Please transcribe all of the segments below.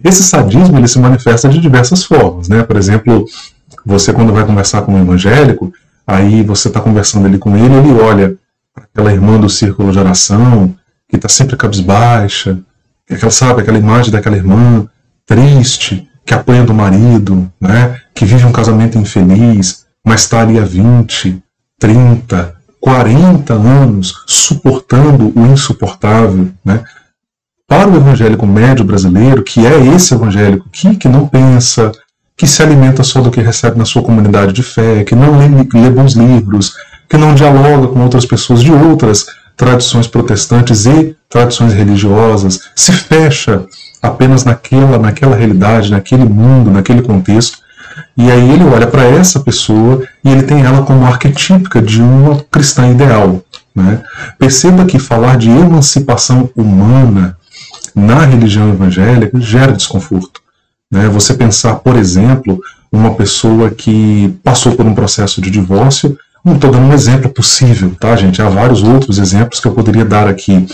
Esse sadismo ele se manifesta de diversas formas, né? Por exemplo, você quando vai conversar com um evangélico, aí você está conversando ali com ele, ele olha para aquela irmã do círculo de oração, que está sempre cabisbaixa, sabe, aquela imagem daquela irmã triste, que apanha do marido, né? Que vive um casamento infeliz, mas está ali há 20, 30, 40 anos suportando o insuportável, né? Para o evangélico médio brasileiro, que é esse evangélico que não pensa, que se alimenta só do que recebe na sua comunidade de fé, que não lê bons livros, que não dialoga com outras pessoas de outras tradições protestantes e tradições religiosas, se fecha apenas naquela realidade, naquele mundo, naquele contexto, e aí ele olha para essa pessoa e ele tem ela como arquetípica de uma cristã ideal, né? Perceba que falar de emancipação humana na religião evangélica gera desconforto, né? Você pensar, por exemplo, uma pessoa que passou por um processo de divórcio. Não estou dando um exemplo possível, tá, gente? Há vários outros exemplos que eu poderia dar aqui.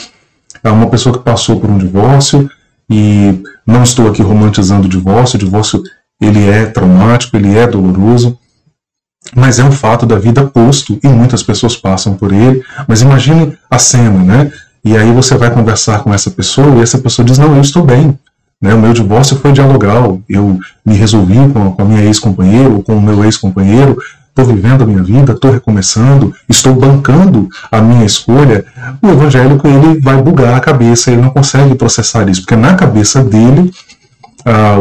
Há uma pessoa que passou por um divórcio, e não estou aqui romantizando o divórcio ele é traumático, ele é doloroso, mas é um fato da vida posto, e muitas pessoas passam por ele. Mas imagine a cena, né? E aí você vai conversar com essa pessoa, e essa pessoa diz, não, eu estou bem, né? O meu divórcio foi dialogal, eu me resolvi com a minha ex-companheira, ou com o meu ex-companheiro, estou vivendo a minha vida, estou recomeçando, estou bancando a minha escolha. O evangélico ele vai bugar a cabeça, ele não consegue processar isso, porque na cabeça dele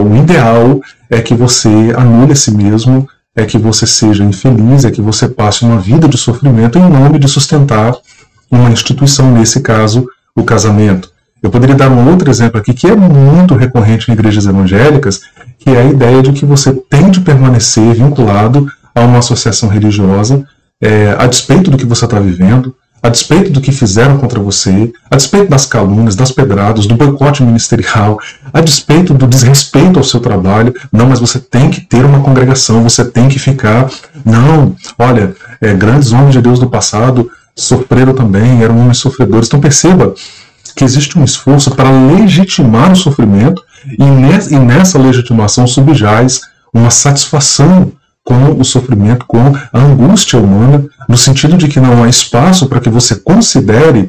o ideal é que você anule a si mesmo, é que você seja infeliz, é que você passe uma vida de sofrimento em nome de sustentar uma instituição, nesse caso, o casamento. Eu poderia dar um outro exemplo aqui, que é muito recorrente em igrejas evangélicas, que é a ideia de que você tem de permanecer vinculado a uma associação religiosa, a despeito do que você está vivendo, a despeito do que fizeram contra você, a despeito das calúnias, das pedradas, do boicote ministerial, a despeito do desrespeito ao seu trabalho. Não, mas você tem que ter uma congregação, você tem que ficar. Não, olha, grandes homens de Deus do passado sofreram também, eram homens sofredores. Então perceba que existe um esforço para legitimar o sofrimento, e nessa legitimação subjaz uma satisfação com o sofrimento, com a angústia humana, no sentido de que não há espaço para que você considere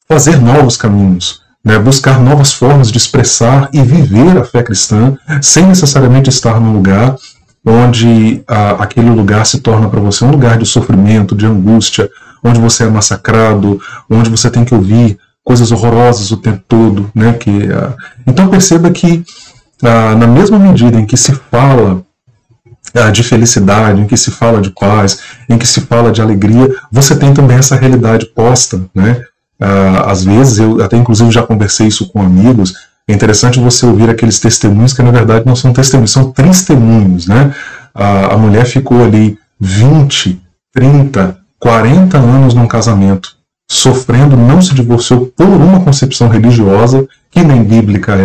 fazer novos caminhos, né? Buscar novas formas de expressar e viver a fé cristã, sem necessariamente estar num lugar onde aquele lugar se torna para você um lugar de sofrimento, de angústia, onde você é massacrado, onde você tem que ouvir coisas horrorosas o tempo todo, né? Então perceba que na mesma medida em que se fala de felicidade, em que se fala de paz, em que se fala de alegria, você tem também essa realidade posta, né? Às vezes, eu até inclusive já conversei isso com amigos, é interessante você ouvir aqueles testemunhos que na verdade não são testemunhos, são testemunhos, né? A mulher ficou ali 20, 30, 40 anos num casamento, sofrendo, não se divorciou por uma concepção religiosa, que nem bíblica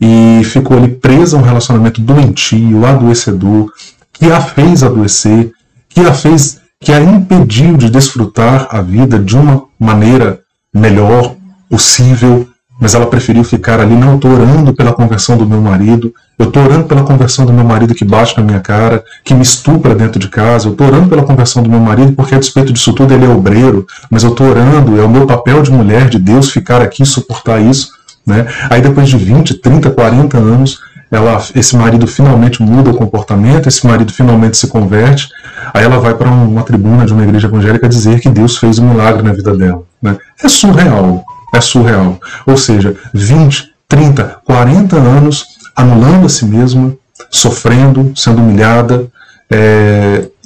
e ficou ali presa a um relacionamento doentio, adoecedor, que a fez adoecer, que a impediu de desfrutar a vida de uma maneira melhor possível, mas ela preferiu ficar ali. Não, eu estou orando pela conversão do meu marido, eu estou orando pela conversão do meu marido que bate na minha cara, que me estupra dentro de casa, eu estou orando pela conversão do meu marido porque a despeito disso tudo ele é obreiro, mas eu estou orando, é o meu papel de mulher de Deus ficar aqui e suportar isso, né? Aí depois de 20, 30, 40 anos, esse marido finalmente muda o comportamento, esse marido finalmente se converte, aí ela vai para uma tribuna de uma igreja evangélica dizer que Deus fez um milagre na vida dela, né? É surreal. Ou seja, 20, 30, 40 anos anulando a si mesma, sofrendo, sendo humilhada,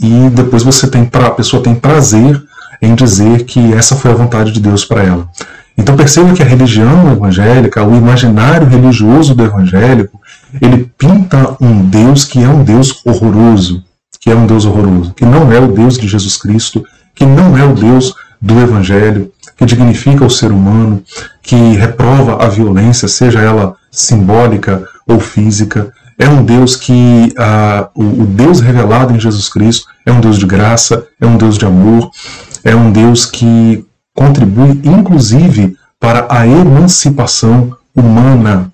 e depois a pessoa tem prazer em dizer que essa foi a vontade de Deus para ela. Então perceba que a religião evangélica, o imaginário religioso do evangélico, ele pinta um Deus que é um Deus horroroso, que não é o Deus de Jesus Cristo, que não é o Deus do Evangelho, que dignifica o ser humano, que reprova a violência, seja ela simbólica ou física. É um Deus que, o Deus revelado em Jesus Cristo, é um Deus de graça, é um Deus de amor, é um Deus que contribui, inclusive, para a emancipação humana,